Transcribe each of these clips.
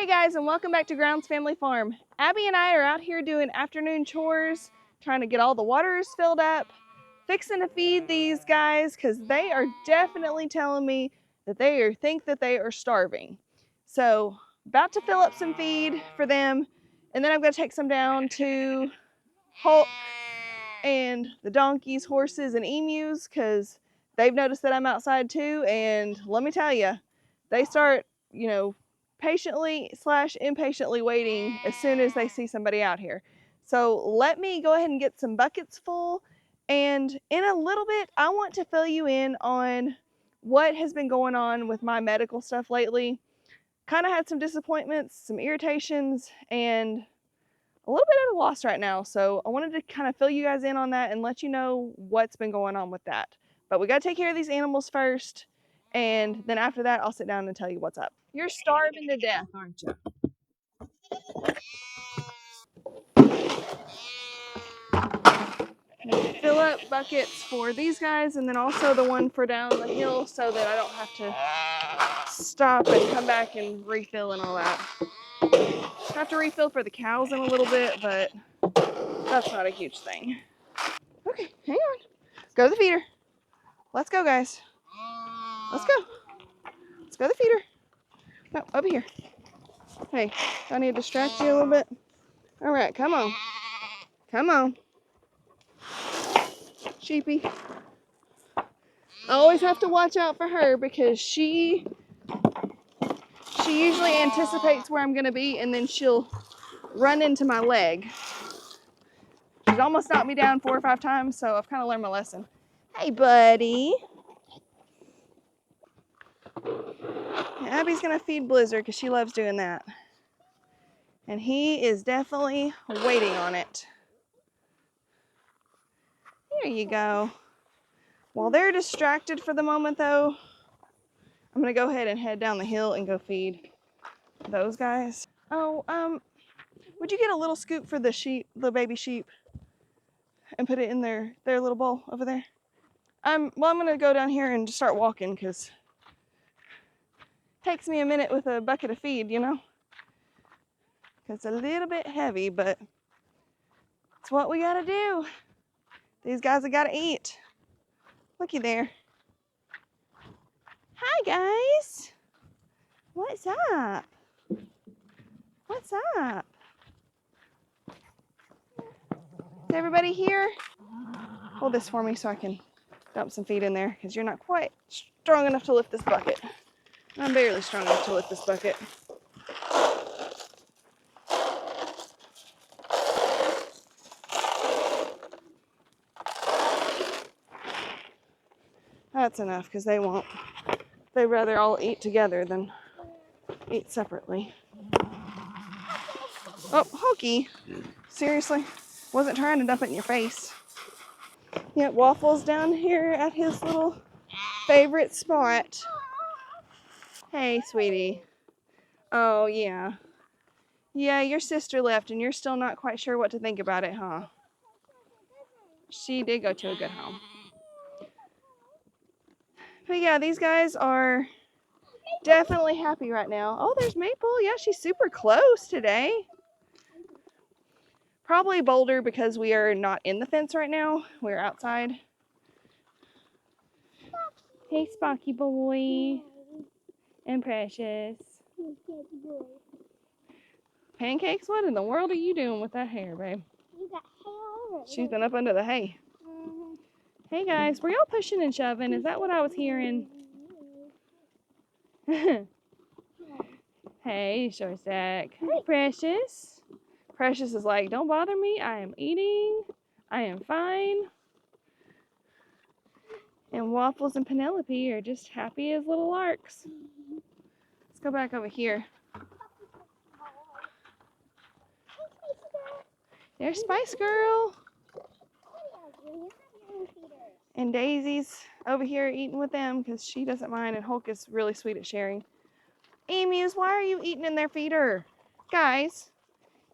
Hey guys, and welcome back to Grounds Family Farm. Abby and I are out here doing afternoon chores, trying to get all the waters filled up, fixing to feed these guys because they are definitely telling me that they think that they are starving. So about to fill up some feed for them, and then I'm going to take some down to Hulk and the donkeys, horses, and emus because they've noticed that I'm outside too. And let me tell you, they start, patiently / impatiently waiting as soon as they see somebody out here. So let me go ahead and get some buckets full. And in a little bit, I want to fill you in on what has been going on with my medical stuff lately. Kind of had some disappointments, some irritations, and a little bit at a loss right now. So I wanted to kind of fill you guys in on that and let you know what's been going on with that. But we got to take care of these animals first. And then after that, I'll sit down and tell you what's up. You're starving to death, aren't you? Fill up buckets for these guys and then also the one for down the hill so that I don't have to stop and come back and refill and all that. Have to refill for the cows in a little bit, but that's not a huge thing. Okay, hang on. Go to the feeder. Let's go, guys. Let's go. Let's go to the feeder. No, over here. Hey, I need to distract you a little bit. All right, come on. Come on. Sheepy. I always have to watch out for her because she usually anticipates where I'm going to be and then she'll run into my leg. She's almost knocked me down 4 or 5 times, so I've kind of learned my lesson. Hey, buddy. Abby's going to feed Blizzard because she loves doing that. And he is definitely waiting on it. There you go. While they're distracted for the moment, though, I'm going to go ahead and head down the hill and go feed those guys. Oh, would you get a little scoop for the sheep, the baby sheep, and put it in their little bowl over there? Well, I'm going to go down here and start walking because it takes me a minute with a bucket of feed, It's a little bit heavy, but it's what we got to do. These guys have got to eat. Looky there. Hi, guys. What's up? What's up? Is everybody here? Hold this for me so I can dump some feed in there because you're not quite strong enough to lift this bucket. I'm barely strong enough to lift this bucket. That's enough because they won't. They'd rather all eat together than eat separately. Oh, Hokey. Seriously? Wasn't trying to dump it in your face. Yeah, Waffle's down here at his little favorite spot. Hey, sweetie. Oh, yeah. Yeah, your sister left and you're still not quite sure what to think about it, huh? She did go to a good home. But yeah, these guys are definitely happy right now. Oh, there's Maple. Yeah, she's super close today. Probably bolder because we are not in the fence right now. We're outside. Hey, Spocky boy. And Precious. Pancakes? What in the world are you doing with that hair, babe? You got hair. She's been up under the hay. Hey guys, were y'all pushing and shoving? Is that what I was hearing? Hey, short stack. Hey, Precious. Precious is like, don't bother me. I am eating. I am fine. And Waffles and Penelope are just happy as little larks. Let's go back over here. There's Spice Girl. And Daisy's over here eating with them because she doesn't mind, and Hulk is really sweet at sharing. Emus, why are you eating in their feeder? Guys,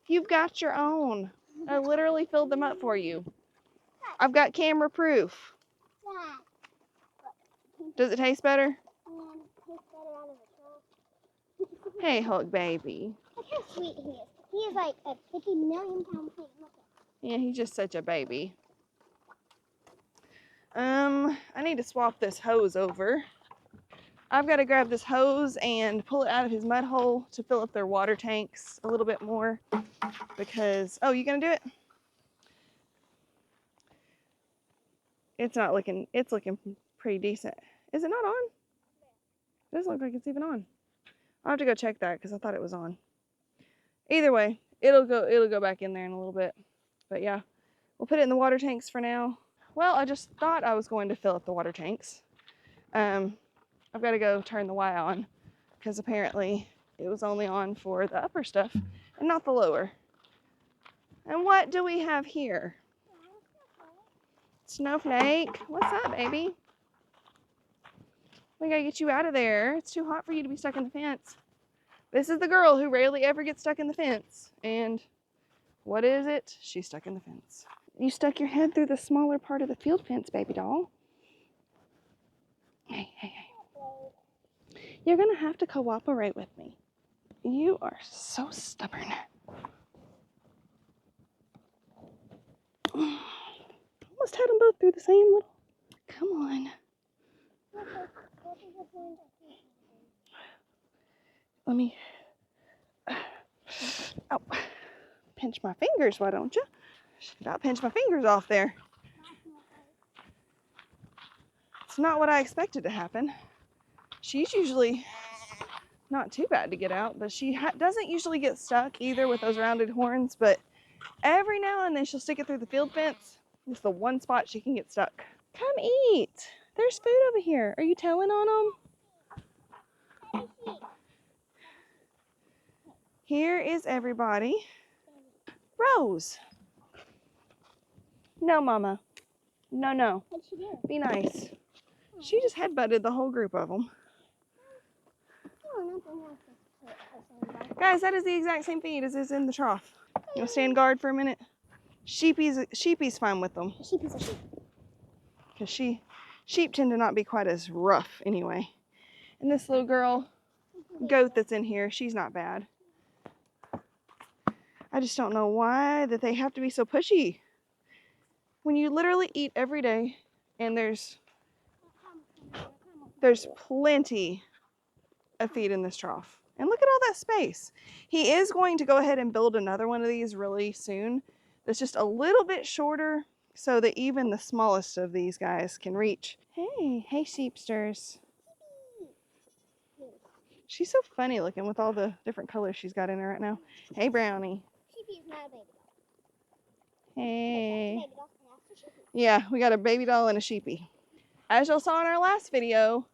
you've got your own. I literally filled them up for you. I've got camera proof. Does it taste better? Hey, Hulk baby. Look how sweet he is. He is like a 50 million pound pig. Look at Yeah, he's just such a baby. I need to swap this hose over. I've got to grab this hose and pull it out of his mud hole to fill up their water tanks a little bit more because, oh, you gonna do it? It's looking pretty decent. Is it not on? It doesn't look like it's even on. I'll have to go check that because I thought it was on. Either way, it'll go back in there in a little bit. But yeah, we'll put it in the water tanks for now. Well, I just thought I was going to fill up the water tanks. I've got to go turn the Y on because apparently it was only on for the upper stuff and not the lower. And what do we have here? Snowflake. What's up, baby? We gotta get you out of there. It's too hot for you to be stuck in the fence. This is the girl who rarely ever gets stuck in the fence. And what is it? She's stuck in the fence. You stuck your head through the smaller part of the field fence, baby doll. Hey, hey, hey. You're gonna have to cooperate with me. You are so stubborn. Almost had them both through the same little... Come on. Let me... Oh. Pinch my fingers, why don't you? I'll pinch my fingers off there. It's not what I expected to happen. She's usually not too bad to get out, but she doesn't usually get stuck either with those rounded horns, but every now and then she'll stick it through the field fence. It's the one spot she can get stuck. Come eat. There's food over here. Are you telling on them? Here is everybody. Rose. No, Mama. No, no. What'd she do? Be nice. She just headbutted the whole group of them. Guys, that is the exact same feed as is in the trough. You want to stand guard for a minute? Sheepy's fine with them. Sheepy's a sheep. Because sheep tend to not be quite as rough anyway. And this little girl, goat that's in here, she's not bad. I just don't know why that they have to be so pushy. When you literally eat every day and there's plenty of feed in this trough. And look at all that space. He is going to go ahead and build another one of these really soon. That's just a little bit shorter so that even the smallest of these guys can reach. Hey sheepsters. She's so funny looking with all the different colors she's got in her right now. Hey, Brownie. Sheepy is not a baby doll. Hey. Baby doll. Yeah, we got a baby doll and a sheepy. As y'all saw in our last video,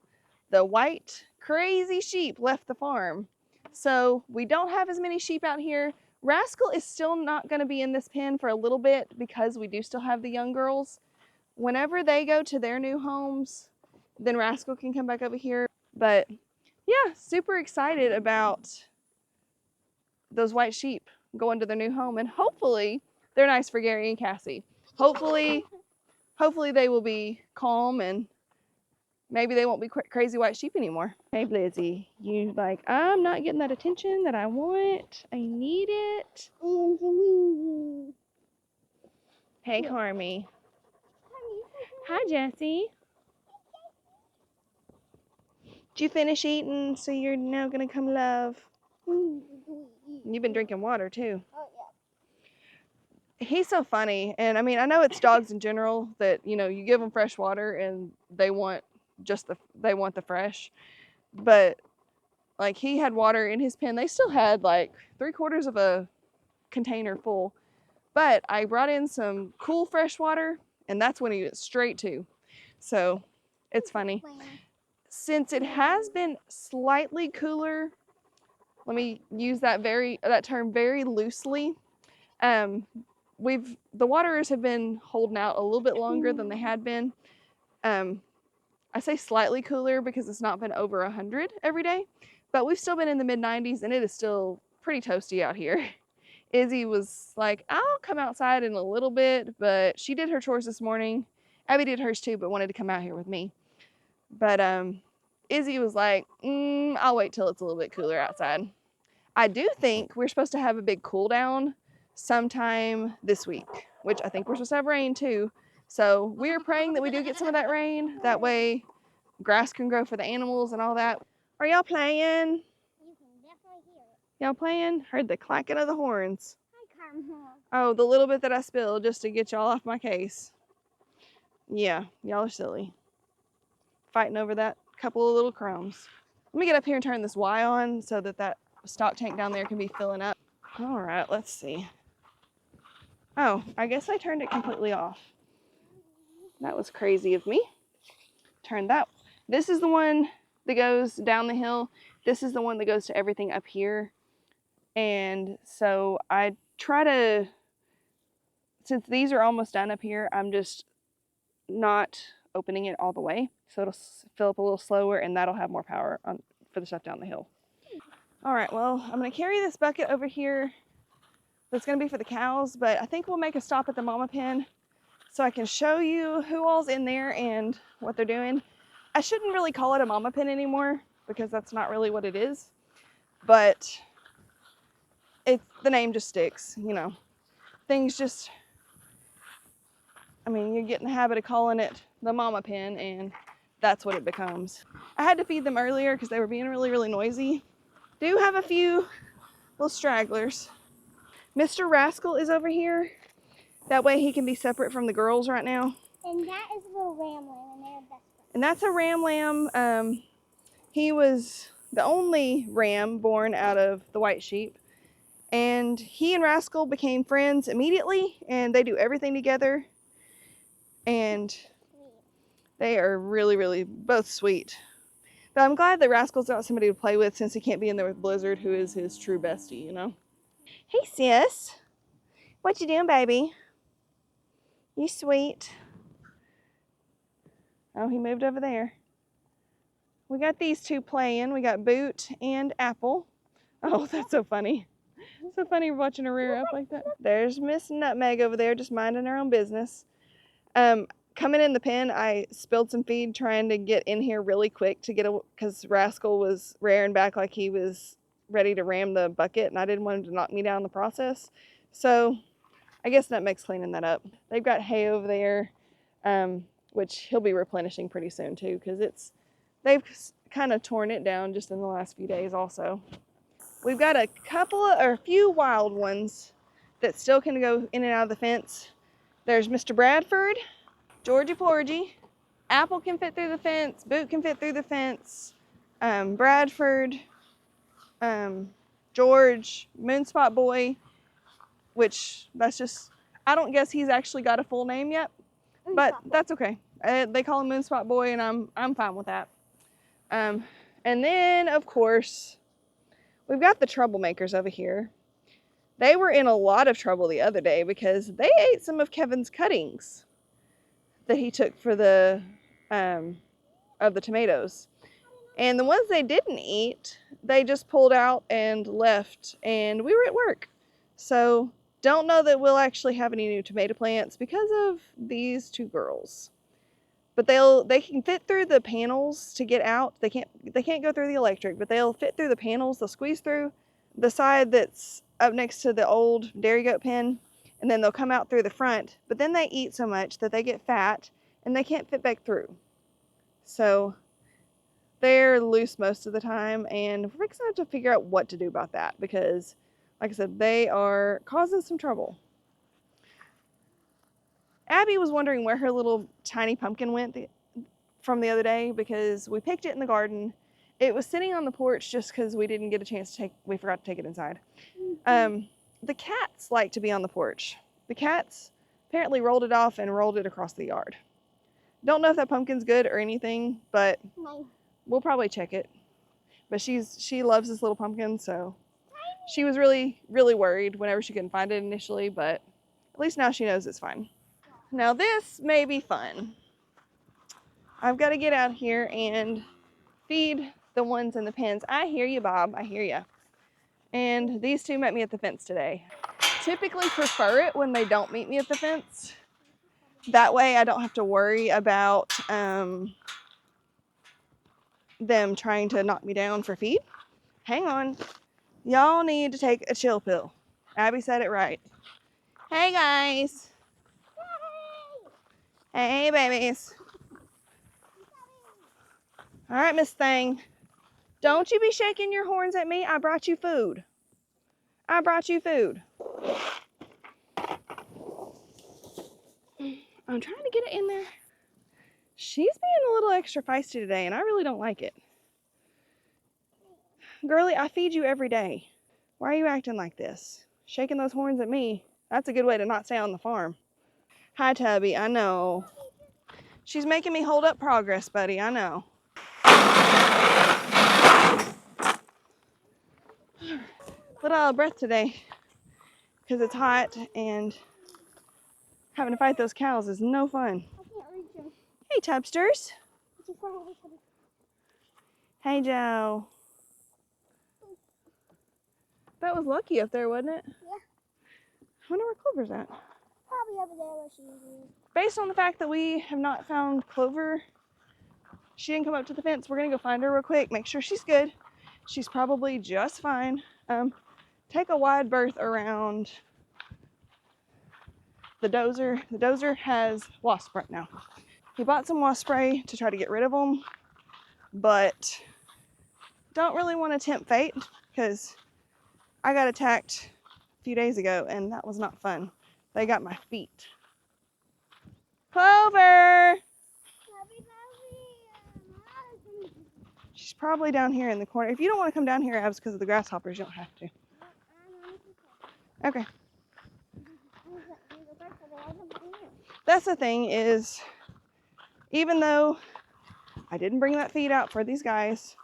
the white crazy sheep left the farm. So we don't have as many sheep out here. Rascal is still not going to be in this pen for a little bit because we do still have the young girls. Whenever they go to their new homes, then Rascal can come back over here. But yeah, super excited about those white sheep going to their new home, and hopefully they're nice for Gary and Cassie. Hopefully they will be calm and maybe they won't be crazy white sheep anymore. Hey, Blizzy, you like, I'm not getting that attention that I want. I need it. Hey, Carmi. Hi, Jessie. Did you finish eating so you're now gonna come love? You've been drinking water too. Oh, yeah. He's so funny, and I mean, I know it's dogs in general that, you know, you give them fresh water and they want the fresh, but like he had water in his pen. They still had like 3/4 of a container full, but I brought in some cool fresh water and that's when he went straight to. So it's funny. Since it has been slightly cooler, let me use that term very loosely. The waters have been holding out a little bit longer than they had been. I say slightly cooler because it's not been over 100 every day, but we've still been in the mid-90s and it is still pretty toasty out here. Izzy was like, I'll come outside in a little bit, but she did her chores this morning. Abby did hers too, but wanted to come out here with me. But Izzy was like, I'll wait till it's a little bit cooler outside. I do think we're supposed to have a big cool down sometime this week, which I think we're supposed to have rain too. So we're praying that we do get some of that rain. That way grass can grow for the animals and all that. Are y'all playing? You can definitely hear it. Y'all playing? Heard the clacking of the horns. Hi, Carmel. Oh, the little bit that I spilled just to get y'all off my case. Yeah, y'all are silly. Fighting over that couple of little crumbs. Let me get up here and turn this Y on so that stock tank down there can be filling up. All right, let's see. Oh, I guess I turned it completely off. That was crazy of me. Turn that. This is the one that goes down the hill. This is the one that goes to everything up here. And so I try to, since these are almost done up here, I'm just not opening it all the way. So it'll fill up a little slower and that'll have more power for the stuff down the hill. All right, well, I'm gonna carry this bucket over here. That's gonna be for the cows, but I think we'll make a stop at the mama pen so I can show you who all's in there and what they're doing. I shouldn't really call it a mama pen anymore because that's not really what it is, but the name just sticks, you know. Things just, I mean, you get in the habit of calling it the mama pen and that's what it becomes. I had to feed them earlier because they were being really, really noisy. Do have a few little stragglers. Mr. Rascal is over here. That way he can be separate from the girls right now. And that is a little ram lamb, and they're best friends. And that's a ram lamb. He was the only ram born out of the white sheep. And he and Rascal became friends immediately, and they do everything together. And they are really, really both sweet. But I'm glad that Rascal's got somebody to play with since he can't be in there with Blizzard, who is his true bestie, you know? Hey, sis. What you doing, baby? You sweet. Oh, he moved over there. We got these two playing. We got Boot and Apple. Oh, that's so funny. So funny watching her rear up like that. There's Miss Nutmeg over there just minding her own business. Coming in the pen, I spilled some feed trying to get in here really quick to get because Rascal was rearing back like he was ready to ram the bucket, and I didn't want him to knock me down in the process. So I guess Nutmeg's cleaning that up. They've got hay over there, which he'll be replenishing pretty soon too, because they've kind of torn it down just in the last few days also. We've got a few wild ones that still can go in and out of the fence. There's Mr. Bradford, Georgie Porgy, Apple can fit through the fence, Boot can fit through the fence, Bradford, George, Moonspot Boy, which that's just, I don't guess he's actually got a full name yet, but that's okay. They call him Moonspot Boy, and I'm fine with that. And then, of course, we've got the troublemakers over here. They were in a lot of trouble the other day because they ate some of Kevin's cuttings that he took for the of the tomatoes. And the ones they didn't eat, they just pulled out and left, and we were at work. So don't know that we'll actually have any new tomato plants because of these two girls. But they can fit through the panels to get out. They can't go through the electric, but they'll fit through the panels. They'll squeeze through the side that's up next to the old dairy goat pen, and then they'll come out through the front. But then they eat so much that they get fat and they can't fit back through. So they're loose most of the time, and we're gonna have to figure out what to do about that because, like I said, they are causing some trouble. Abby was wondering where her little tiny pumpkin went from the other day because we picked it in the garden. It was sitting on the porch just because we didn't get a chance to we forgot to take it inside. The cats like to be on the porch. The cats apparently rolled it off and rolled it across the yard. Don't know if that pumpkin's good or anything, but we'll probably check it. But she loves this little pumpkin, so she was really, really worried whenever she couldn't find it initially, but at least now she knows it's fine. Now this may be fun. I've got to get out here and feed the ones in the pens. I hear you, Bob. I hear you. And these two met me at the fence today. Typically prefer it when they don't meet me at the fence. That way I don't have to worry about them trying to knock me down for feed. Hang on. Y'all need to take a chill pill. Abby said it right. Hey guys. Hey babies. All right, Miss Thing. Don't you be shaking your horns at me. I brought you food. I brought you food. I'm trying to get it in there. She's being a little extra feisty today, and I really don't like it. Girlie, I feed you every day. Why are you acting like this? Shaking those horns at me. That's a good way to not stay on the farm. Hi, Tubby. I know. She's making me hold up progress, buddy. I know. A little out of breath today because it's hot and having to fight those cows is no fun. I can't reach him. Hey, Tubsters. Hey, Joe. That was Lucky up there, wasn't it? Yeah. I wonder where Clover's at. Probably over there where she is. Based on the fact that we have not found Clover, she didn't come up to the fence. We're going to go find her real quick, make sure she's good. She's probably just fine. Take a wide berth around the dozer. The dozer has wasp right now. He bought some wasp spray to try to get rid of them, but don't really want to tempt fate because I got attacked a few days ago and that was not fun. They got my feet. Clover! She's probably down here in the corner. If you don't want to come down here, Abs, because of the grasshoppers, you don't have to. Okay. That's the thing is, even though I didn't bring that feed out for these guys,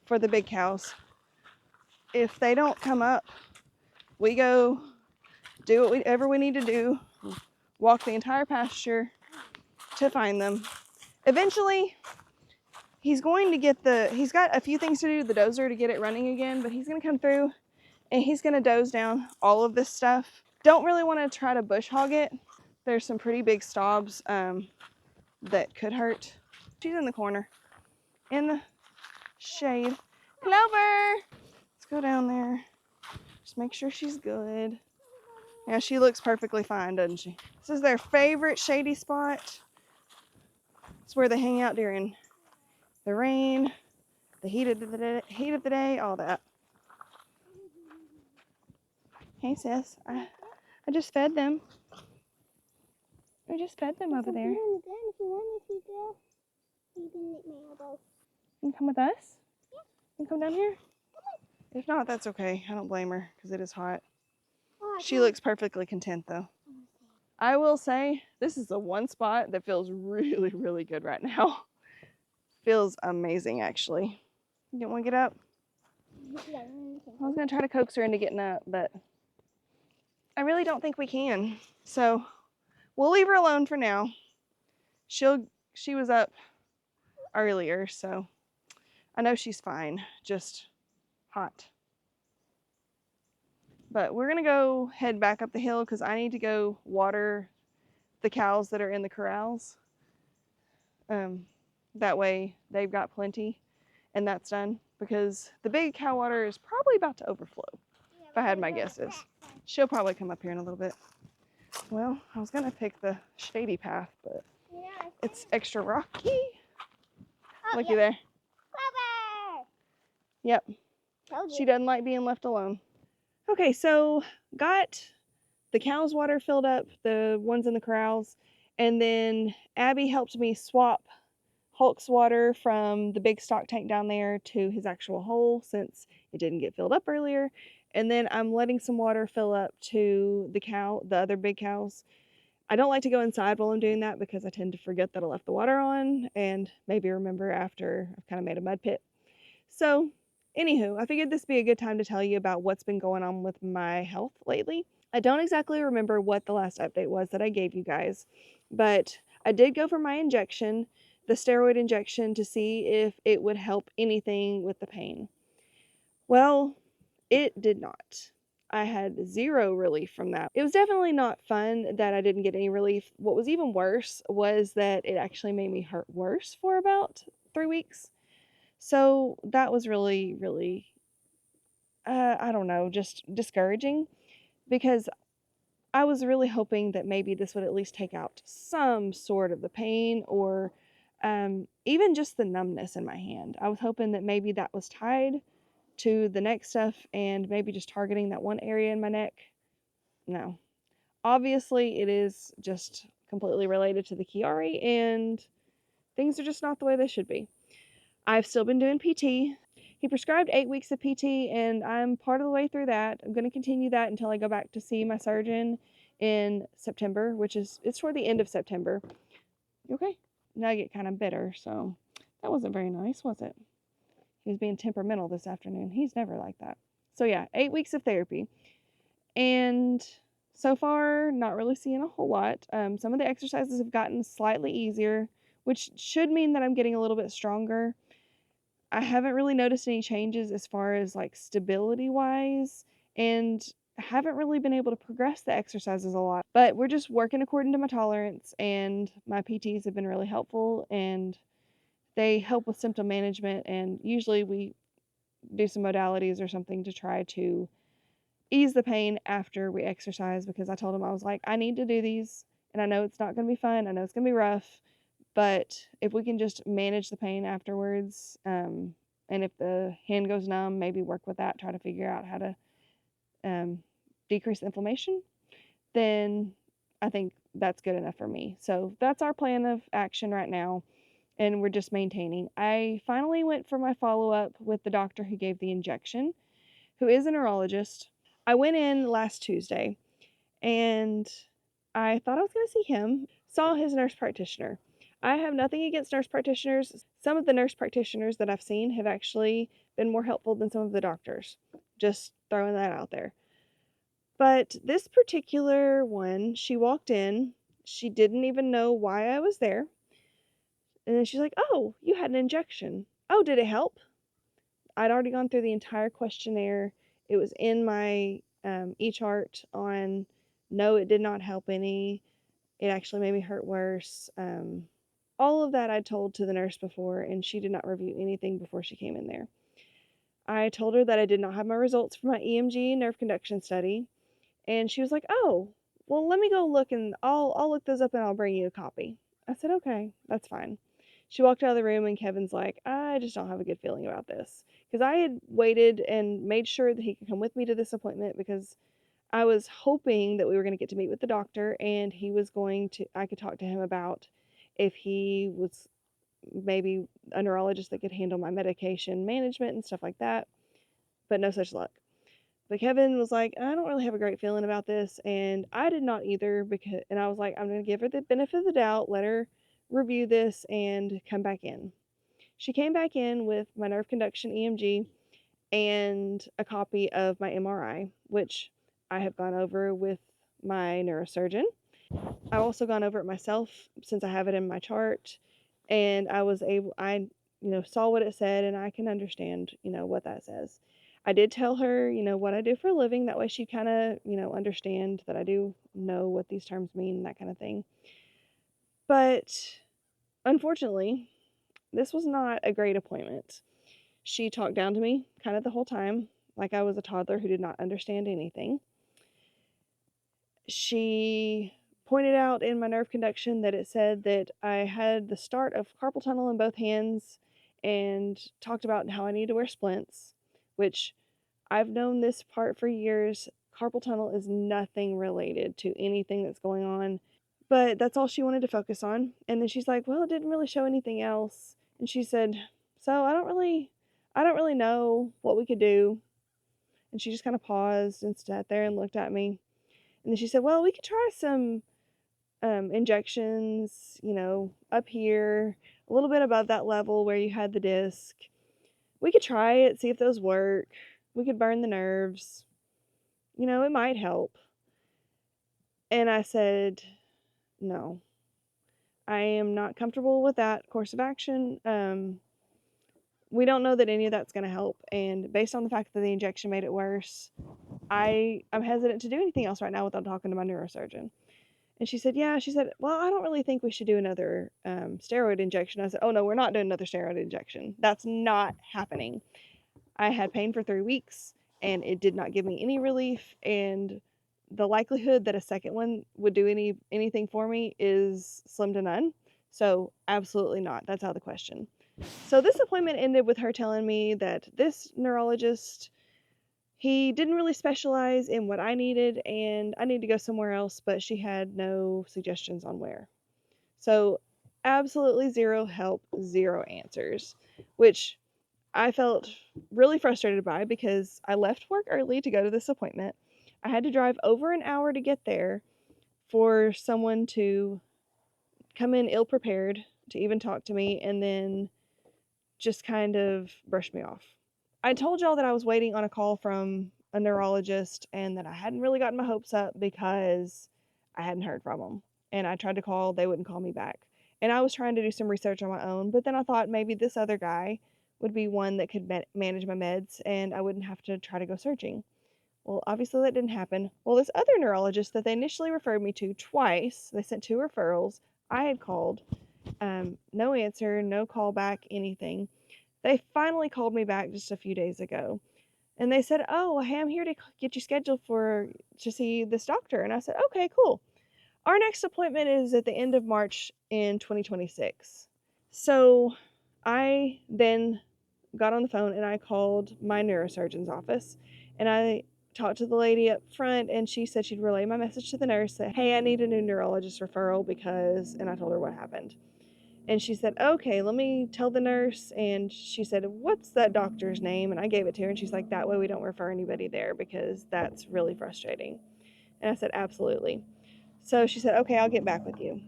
for the big cows, if they don't come up, we go do whatever we need to do, walk the entire pasture to find them. Eventually, he's going to get he's got a few things to do to the dozer to get it running again, but he's going to come through and he's going to doze down all of this stuff. Don't really want to try to bush hog it. There's some pretty big stabs that could hurt. She's in the corner, in the shade. Clover! Let's go down there. Just make sure she's good. Yeah, she looks perfectly fine, doesn't she? This is their favorite shady spot. It's where they hang out during the rain, the heat of the day, all that. Hey sis, I just fed them. I just fed them over there. You can come with us? Yeah. You can come down here? If not, that's okay. I don't blame her because it is hot. She looks perfectly content though. I will say this is the one spot that feels really, really good right now. Feels amazing actually. You don't want to get up? I was going to try to coax her into getting up, but I really don't think we can. So we'll leave her alone for now. She was up earlier, so I know she's fine, just hot. But we're gonna go head back up the hill because I need to go water the cows that are in the corrals. That way they've got plenty and that's done because the big cow water is probably about to overflow. If I had my guesses. She'll probably come up here in a little bit. Well, I was gonna pick the shady path, but it's extra rocky. Looky there. Clover! Yep. She doesn't like being left alone. Okay, so got the cows' water filled up, the ones in the corrals, and then Abby helped me swap Hulk's water from the big stock tank down there to his actual hole since it didn't get filled up earlier. And then I'm letting some water fill up to the other big cows. I don't like to go inside while I'm doing that because I tend to forget that I left the water on and maybe remember after I've kind of made a mud pit. So anywho, I figured this would be a good time to tell you about what's been going on with my health lately. I don't exactly remember what the last update was that I gave you guys, but I did go for my injection, the steroid injection, to see if it would help anything with the pain. Well, it did not. I had zero relief from that. It was definitely not fun that I didn't get any relief. What was even worse was that it actually made me hurt worse for about 3 weeks. So that was really, really, I don't know, just discouraging because I was really hoping that maybe this would at least take out some sort of the pain or even just the numbness in my hand. I was hoping that maybe that was tied to the neck stuff and maybe just targeting that one area in my neck. No. Obviously, it is just completely related to the Chiari, and things are just not the way they should be. I've still been doing PT. He prescribed 8 weeks of PT, and I'm part of the way through that. I'm going to continue that until I go back to see my surgeon in September, which is it's toward the end of September. Okay, now I get kind of bitter, so that wasn't very nice, was it? He was being temperamental this afternoon. He's never like that. So yeah, 8 weeks of therapy, and so far not really seeing a whole lot. Some of the exercises have gotten slightly easier, which should mean that I'm getting a little bit stronger. I haven't really noticed any changes as far as like stability wise, and haven't really been able to progress the exercises a lot. But we're just working according to my tolerance, and my PTs have been really helpful, and they help with symptom management. And usually we do some modalities or something to try to ease the pain after we exercise because I told them I was like, I need to do these, and I know it's not going to be fun. I know it's going to be rough, but if we can just manage the pain afterwards, and if the hand goes numb, maybe work with that, try to figure out how to um, decrease inflammation, then I think that's good enough for me. So that's our plan of action right now, and we're just maintaining. I finally went for my follow up with the doctor who gave the injection, who is a neurologist. I went in last Tuesday and I thought I was going to see him, saw his nurse practitioner. I have nothing against nurse practitioners. Some of the nurse practitioners that I've seen have actually been more helpful than some of the doctors. Just throwing that out there. But this particular one, she walked in, she didn't even know why I was there. And then she's like, "Oh, you had an injection. Oh, did it help?" I'd already gone through the entire questionnaire. It was in my e-chart on no, it did not help any. It actually made me hurt worse. All of that I told to the nurse before, and she did not review anything before she came in there. I told her that I did not have my results for my EMG nerve conduction study, and she was like, "Oh, well, let me go look, and I'll look those up, and I'll bring you a copy." I said, "Okay, that's fine." She walked out of the room, and Kevin's like, "I just don't have a good feeling about this," because I had waited and made sure that he could come with me to this appointment because I was hoping that we were going to get to meet with the doctor, and I could talk to him about if he was maybe a neurologist that could handle my medication management and stuff like that, but no such luck. But Kevin was like, "I don't really have a great feeling about this," and I did not either and I was like, "I'm going to give her the benefit of the doubt, let her review this and come back in." She came back in with my nerve conduction EMG and a copy of my MRI, which I have gone over with my neurosurgeon. I've also gone over it myself since I have it in my chart, and saw what it said, and I can understand, what that says. I did tell her, what I do for a living. That way she kind of, understand that I do know what these terms mean, that kind of thing. But unfortunately, this was not a great appointment. She talked down to me kind of the whole time, like I was a toddler who did not understand anything. She pointed out in my nerve conduction that it said that I had the start of carpal tunnel in both hands, and talked about how I need to wear splints, which I've known this part for years. Carpal tunnel is nothing related to anything that's going on, but that's all she wanted to focus on. And then she's like, "Well, it didn't really show anything else." And she said, "So I don't really know what we could do." And she just kind of paused and sat there and looked at me. And then she said, "Well, we could try some injections, up here, a little bit above that level where you had the disc. We could try it, see if those work. We could burn the nerves. It might help." And I said, "No, I am not comfortable with that course of action. We don't know that any of that's going to help. And based on the fact that the injection made it worse, I'm hesitant to do anything else right now without talking to my neurosurgeon." And she said, yeah. She said, well, I don't really think we should do another steroid injection. I said, oh, no, we're not doing another steroid injection. That's not happening. I had pain for 3 weeks and it did not give me any relief. And the likelihood that a second one would do anything for me is slim to none. So, absolutely not. That's out of the question. So, this appointment ended with her telling me that this neurologist, he didn't really specialize in what I needed and I need to go somewhere else, but she had no suggestions on where. So, absolutely zero help, zero answers, which I felt really frustrated by because I left work early to go to this appointment. I had to drive over an hour to get there for someone to come in ill prepared to even talk to me and then just kind of brush me off. I told y'all that I was waiting on a call from a neurologist and that I hadn't really gotten my hopes up because I hadn't heard from them. And I tried to call, they wouldn't call me back. And I was trying to do some research on my own, but then I thought maybe this other guy would be one that could manage my meds and I wouldn't have to try to go searching. Well, obviously that didn't happen. Well, this other neurologist that they initially referred me to twice, they sent 2 referrals. I had called, no answer, no call back, anything. They finally called me back just a few days ago and they said, oh, hey, I'm here to get you scheduled to see this doctor. And I said, okay, cool. Our next appointment is at the end of March in 2026. So I then got on the phone and I called my neurosurgeon's office and I talked to the lady up front and she said she'd relay my message to the nurse that, hey, I need a new neurologist referral because, and I told her what happened. And she said, okay, let me tell the nurse. And she said, what's that doctor's name? And I gave it to her. And she's like, that way we don't refer anybody there because that's really frustrating. And I said, absolutely. So she said, okay, I'll get back with you.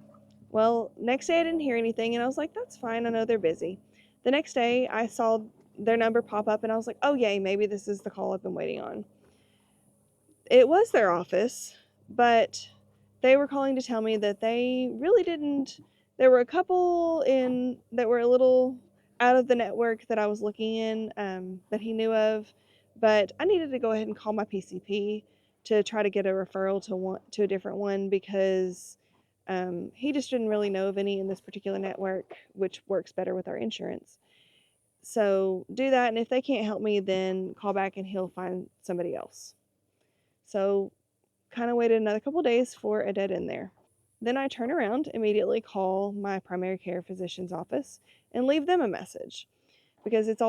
Well, next day I didn't hear anything. And I was like, that's fine. I know they're busy. The next day I saw their number pop up and I was like, oh, yay, maybe this is the call I've been waiting on. It was their office, but they were calling to tell me that they really didn't. There were a couple in that were a little out of the network that I was looking in that he knew of, but I needed to go ahead and call my PCP to try to get a referral to a different one because he just didn't really know of any in this particular network, which works better with our insurance. So do that, and if they can't help me, then call back and he'll find somebody else. So kind of waited another couple days for a dead end there. Then I turn around, immediately call my primary care physician's office and leave them a message because it's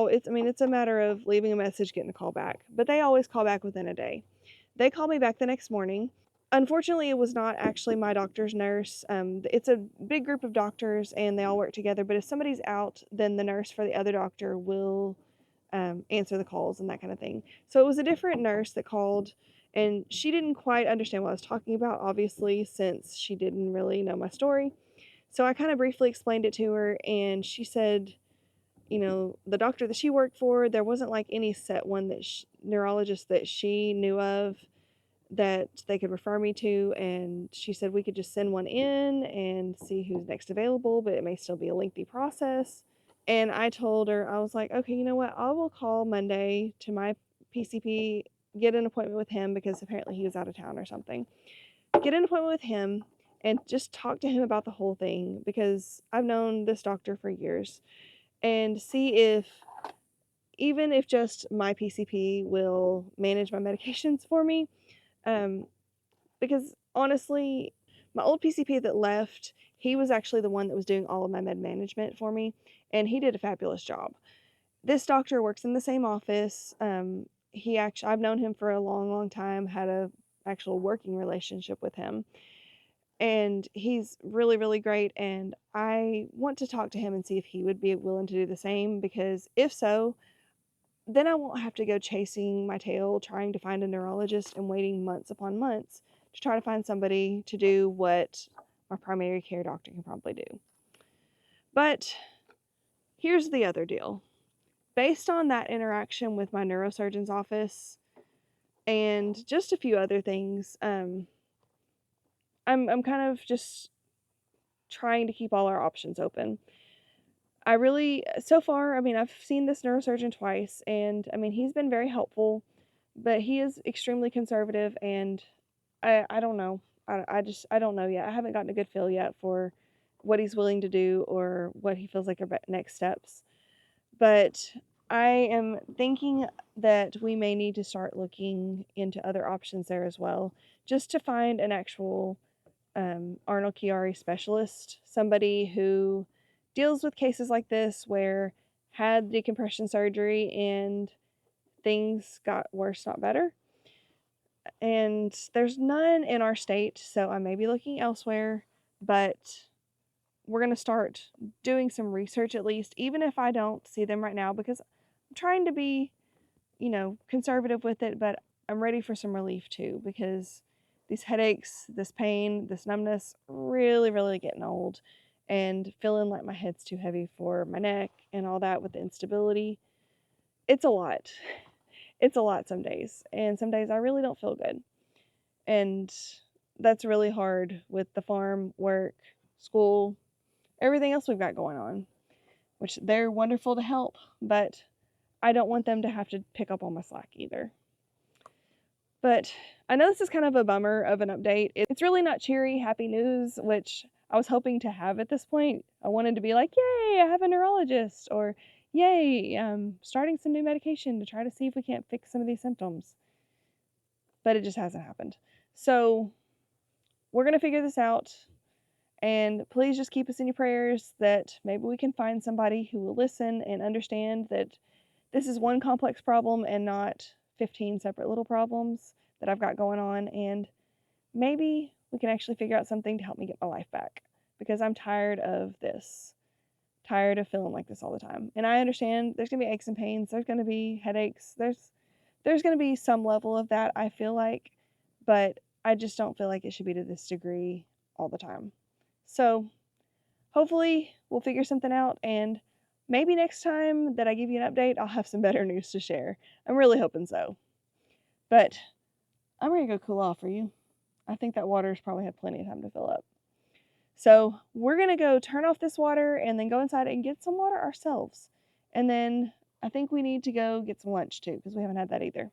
a matter of leaving a message, getting a call back, but they always call back within a day. They call me back the next morning. Unfortunately, it was not actually my doctor's nurse. It's a big group of doctors and they all work together, but if somebody's out, then the nurse for the other doctor will answer the calls and that kind of thing. So it was a different nurse that called, and she didn't quite understand what I was talking about, obviously, since she didn't really know my story. So I kind of briefly explained it to her, and she said, the doctor that she worked for, there wasn't like any set one neurologist that she knew of that they could refer me to, and she said we could just send one in and see who's next available, but it may still be a lengthy process. And I told her, I was like, okay, you know what? I will call Monday to my PCP, get an appointment with him because apparently he was out of town or something. Get an appointment with him and just talk to him about the whole thing because I've known this doctor for years and see if, even if just my PCP will manage my medications for me. Um, because honestly, my old PCP that left, he was actually the one that was doing all of my med management for me, and he did a fabulous job. This doctor works in the same office. I've known him for a long, long time, had a actual working relationship with him. And he's really, really great. And I want to talk to him and see if he would be willing to do the same, because if so, then I won't have to go chasing my tail trying to find a neurologist and waiting months upon months to try to find somebody to do what my primary care doctor can probably do. But here's the other deal. Based on that interaction with my neurosurgeon's office and just a few other things, I'm kind of just trying to keep all our options open. So far, I've seen this neurosurgeon twice, and he's been very helpful, but he is extremely conservative, and I don't know. I don't know yet. I haven't gotten a good feel yet for what he's willing to do or what he feels like are next steps. But I am thinking that we may need to start looking into other options there as well, just to find an actual Arnold Chiari specialist, somebody who deals with cases like this where had decompression surgery and things got worse, not better. And there's none in our state, so I may be looking elsewhere, but we're going to start doing some research at least, even if I don't see them right now, because I'm trying to be, conservative with it, but I'm ready for some relief too, because these headaches, this pain, this numbness, really, really getting old and feeling like my head's too heavy for my neck and all that with the instability. It's a lot. It's a lot some days, and some days I really don't feel good. And that's really hard with the farm, work, school, everything else we've got going on, which they're wonderful to help, but I don't want them to have to pick up all my slack either. But I know this is kind of a bummer of an update. It's really not cheery, happy news, which I was hoping to have at this point. I wanted to be like, yay, I have a neurologist, or yay, starting some new medication to try to see if we can't fix some of these symptoms. But it just hasn't happened. So we're going to figure this out. And please just keep us in your prayers that maybe we can find somebody who will listen and understand that this is one complex problem and not 15 separate little problems that I've got going on. And maybe we can actually figure out something to help me get my life back, because I'm tired of this. Tired of feeling like this all the time. And I understand there's going to be aches and pains. There's going to be headaches. There's going to be some level of that, I feel like. But I just don't feel like it should be to this degree all the time. So hopefully we'll figure something out, and maybe next time that I give you an update, I'll have some better news to share. I'm really hoping so. But I'm ready to go cool off for you. I think that water's probably had plenty of time to fill up. So we're going to go turn off this water and then go inside and get some water ourselves. And then I think we need to go get some lunch too, because we haven't had that either.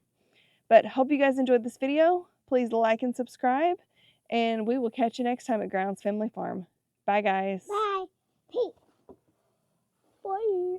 But hope you guys enjoyed this video. Please like and subscribe, and we will catch you next time at Grounds Family Farm. Bye, guys. Bye. Peace. Bye.